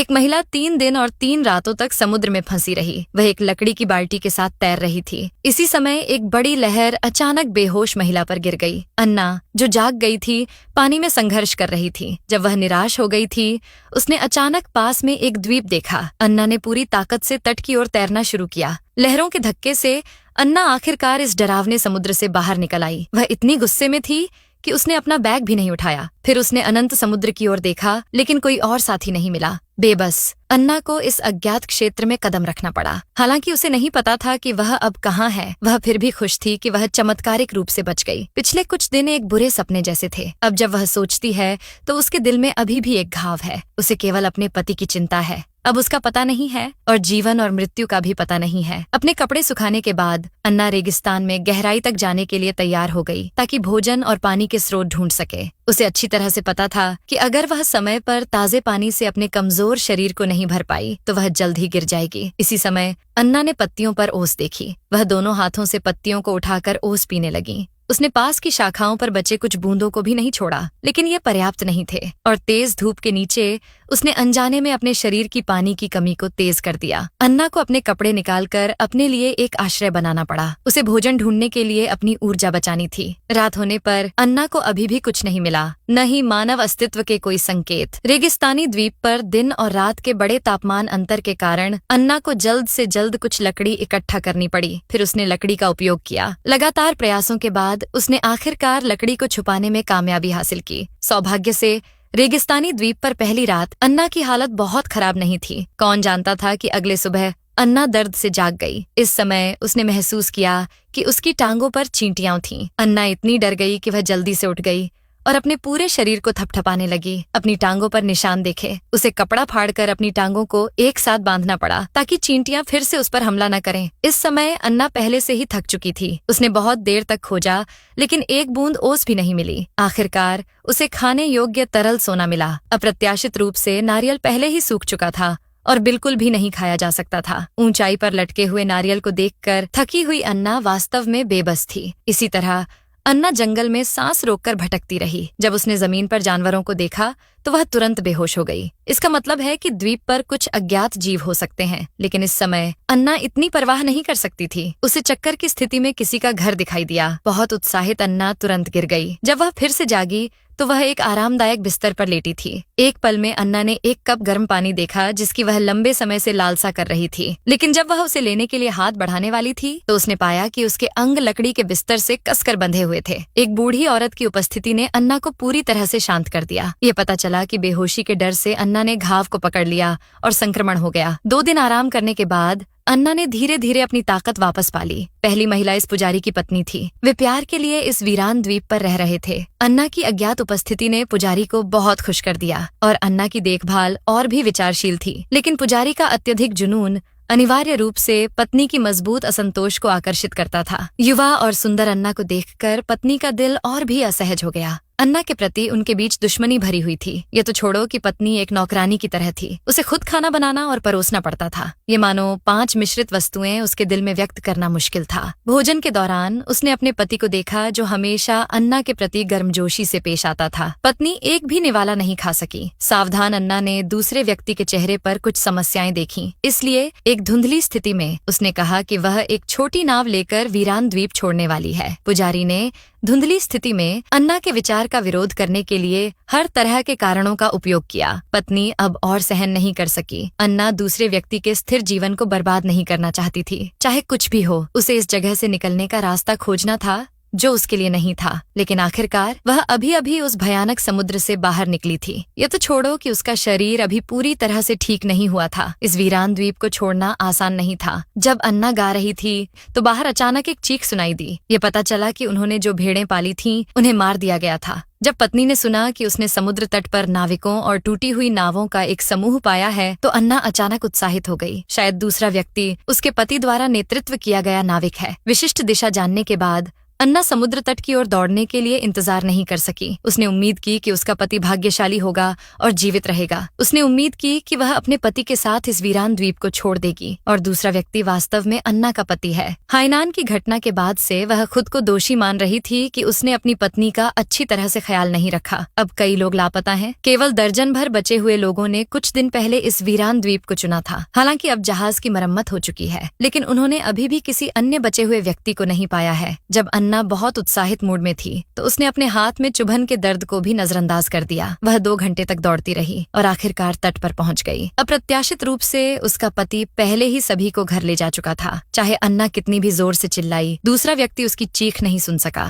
एक महिला 3 दिन और 3 रातों तक समुद्र में फंसी रही। वह एक लकड़ी की बाल्टी के साथ तैर रही थी। इसी समय एक बड़ी लहर अचानक बेहोश महिला पर गिर गई। अन्ना, जो जाग गई थी, पानी में संघर्ष कर रही थी। जब वह निराश हो गई थी, उसने अचानक पास में एक द्वीप देखा। अन्ना ने पूरी ताकत से तट की ओर तैरना शुरू किया। लहरों के धक्के से अन्ना आखिरकार इस डरावने समुद्र से बाहर निकल आई। वह इतनी गुस्से में थी कि उसने अपना बैग भी नहीं उठाया। फिर उसने अनंत समुद्र की ओर देखा, लेकिन कोई और साथी नहीं मिला। बेबस अन्ना को इस अज्ञात क्षेत्र में कदम रखना पड़ा। हालांकि उसे नहीं पता था कि वह अब कहाँ है। वह फिर भी खुश थी कि वह चमत्कारिक रूप से बच गई। पिछले कुछ दिन एक बुरे सपने जैसे थे। अब जब वह सोचती है तो उसके दिल में अभी भी एक घाव है। उसे केवल अपने पति की चिंता है। अब उसका पता नहीं है और जीवन और मृत्यु का भी पता नहीं है। अपने कपड़े सुखाने के बाद अन्ना रेगिस्तान में गहराई तक जाने के लिए तैयार हो गई, ताकि भोजन और पानी के स्रोत ढूंढ सके। उसे अच्छी तरह से पता था कि अगर वह समय पर ताजे पानी से अपने कमजोर शरीर को नहीं भर पाई तो वह जल्द ही गिर जाएगी। इसी समय अन्ना ने पत्तियों पर ओस देखी। वह दोनों हाथों से पत्तियों को उठाकर ओस पीने लगी। उसने पास की शाखाओं पर बचे कुछ बूंदों को भी नहीं छोड़ा, लेकिन ये पर्याप्त नहीं थे और तेज धूप के नीचे उसने अनजाने में अपने शरीर की पानी की कमी को तेज कर दिया। अन्ना को अपने कपड़े निकालकर अपने लिए एक आश्रय बनाना पड़ा। उसे भोजन ढूंढने के लिए अपनी ऊर्जा बचानी थी। रात होने पर अन्ना को अभी भी कुछ नहीं मिला, न ही मानव अस्तित्व के कोई संकेत। रेगिस्तानी द्वीप पर दिन और रात के बड़े तापमान अंतर के कारण अन्ना को जल्द से जल्द कुछ लकड़ी इकट्ठा करनी पड़ी। फिर उसने लकड़ी का उपयोग किया। लगातार प्रयासों के बाद उसने आखिरकार लकड़ी को छुपाने में कामयाबी हासिल की। सौभाग्य से रेगिस्तानी द्वीप पर पहली रात अन्ना की हालत बहुत खराब नहीं थी। कौन जानता था कि अगले सुबह अन्ना दर्द से जाग गई। इस समय उसने महसूस किया कि उसकी टांगों पर चींटियां थीं। अन्ना इतनी डर गई कि वह जल्दी से उठ गई और अपने पूरे शरीर को थपथपाने लगी। अपनी टांगों पर निशान देखे। उसे कपड़ा फाड़कर अपनी टांगों को एक साथ बांधना पड़ा, ताकि चींटियां फिर से उस पर हमला न करें। इस समय अन्ना पहले से ही थक चुकी थी। उसने बहुत देर तक खोजा, लेकिन एक बूंद ओस भी नहीं मिली। आखिरकार उसे खाने योग्य तरल सोना मिला। अप्रत्याशित रूप से नारियल पहले ही सूख चुका था और बिल्कुल भी नहीं खाया जा सकता था। ऊंचाई पर लटके हुए नारियल को देखकर थकी हुई अन्ना वास्तव में बेबस थी। इसी तरह अन्ना जंगल में सांस रोककर भटकती रही। जब उसने जमीन पर जानवरों को देखा तो वह तुरंत बेहोश हो गई। इसका मतलब है कि द्वीप पर कुछ अज्ञात जीव हो सकते हैं, लेकिन इस समय अन्ना इतनी परवाह नहीं कर सकती थी। उसे चक्कर की स्थिति में किसी का घर दिखाई दिया। बहुत उत्साहित अन्ना तुरंत गिर गई। जब वह फिर से जागी तो वह एक आरामदायक बिस्तर पर लेटी थी। एक पल में अन्ना ने एक कप गर्म पानी देखा, जिसकी वह लंबे समय से लालसा कर रही थी। लेकिन जब वह उसे लेने के लिए हाथ बढ़ाने वाली थी तो उसने पाया कि उसके अंग लकड़ी के बिस्तर से कसकर बंधे हुए थे। एक बूढ़ी औरत की उपस्थिति ने अन्ना को पूरी तरह से शांत कर दिया। ये पता चला कि बेहोशी के डर से अन्ना ने घाव को पकड़ लिया और संक्रमण हो गया। 2 दिन आराम करने के बाद अन्ना ने धीरे धीरे अपनी ताकत वापस पा ली। पहली महिला इस पुजारी की पत्नी थी। वे प्यार के लिए इस वीरान द्वीप पर रह रहे थे। अन्ना की अज्ञात उपस्थिति ने पुजारी को बहुत खुश कर दिया और अन्ना की देखभाल और भी विचारशील थी। लेकिन पुजारी का अत्यधिक जुनून अनिवार्य रूप से पत्नी की मजबूत असंतोष को आकर्षित करता था। युवा और सुंदर अन्ना को देखकर पत्नी का दिल और भी असहज हो गया। अन्ना के प्रति उनके बीच दुश्मनी भरी हुई थी। ये तो छोड़ो कि पत्नी एक नौकरानी की तरह थी। उसे खुद खाना बनाना और परोसना पड़ता था। ये मानो 5 मिश्रित वस्तुएं उसके दिल में व्यक्त करना मुश्किल था। भोजन के दौरान उसने अपने पति को देखा, जो हमेशा अन्ना के प्रति गर्मजोशी से पेश आता था। पत्नी एक भी निवाला नहीं खा सकी। सावधान अन्ना ने दूसरे व्यक्ति के चेहरे पर कुछ समस्याएं देखी, इसलिए एक धुंधली स्थिति में उसने कहा कि वह एक छोटी नाव लेकर वीरान द्वीप छोड़ने वाली है। पुजारी ने धुंधली स्थिति में अन्ना के विचार का विरोध करने के लिए हर तरह के कारणों का उपयोग किया। पत्नी अब और सहन नहीं कर सकी। अन्ना दूसरे व्यक्ति के स्थिर जीवन को बर्बाद नहीं करना चाहती थी। चाहे कुछ भी हो, उसे इस जगह से निकलने का रास्ता खोजना था जो उसके लिए नहीं था। लेकिन आखिरकार वह अभी अभी उस भयानक समुद्र से बाहर निकली थी। ये तो छोड़ो कि उसका शरीर अभी पूरी तरह से ठीक नहीं हुआ था। इस वीरान द्वीप को छोड़ना आसान नहीं था। जब अन्ना गा रही थी तो बाहर अचानक एक चीख सुनाई दी। ये पता चला कि उन्होंने जो भेड़ें पाली थीं, उन्हें मार दिया गया था। जब पत्नी ने सुना कि उसने समुद्र तट पर नाविकों और टूटी हुई नावों का एक समूह पाया है तो अन्ना अचानक उत्साहित हो गई। शायद दूसरा व्यक्ति उसके पति द्वारा नेतृत्व किया गया नाविक है। विशिष्ट दिशा जानने के बाद अन्ना समुद्र तट की ओर दौड़ने के लिए इंतजार नहीं कर सकी। उसने उम्मीद की कि उसका पति भाग्यशाली होगा और जीवित रहेगा। उसने उम्मीद की कि वह अपने पति के साथ इस वीरान द्वीप को छोड़ देगी और दूसरा व्यक्ति वास्तव में अन्ना का पति है। हाइनान की घटना के बाद से वह खुद को दोषी मान रही थी कि उसने अपनी पत्नी का अच्छी तरह से ख्याल नहीं रखा। अब कई लोग लापता हैं। केवल दर्जन भर बचे हुए लोगों ने कुछ दिन पहले इस वीरान द्वीप को चुना था। हालांकि अब जहाज की मरम्मत हो चुकी है, लेकिन उन्होंने अभी भी किसी अन्य बचे हुए व्यक्ति को नहीं पाया है। जब अन्ना बहुत उत्साहित मूड में थी तो उसने अपने हाथ में चुभन के दर्द को भी नजरअंदाज कर दिया। वह 2 घंटे तक दौड़ती रही और आखिरकार तट पर पहुंच गई। अप्रत्याशित रूप से उसका पति पहले ही सभी को घर ले जा चुका था। चाहे अन्ना कितनी भी जोर से चिल्लाई, दूसरा व्यक्ति उसकी चीख नहीं सुन सका।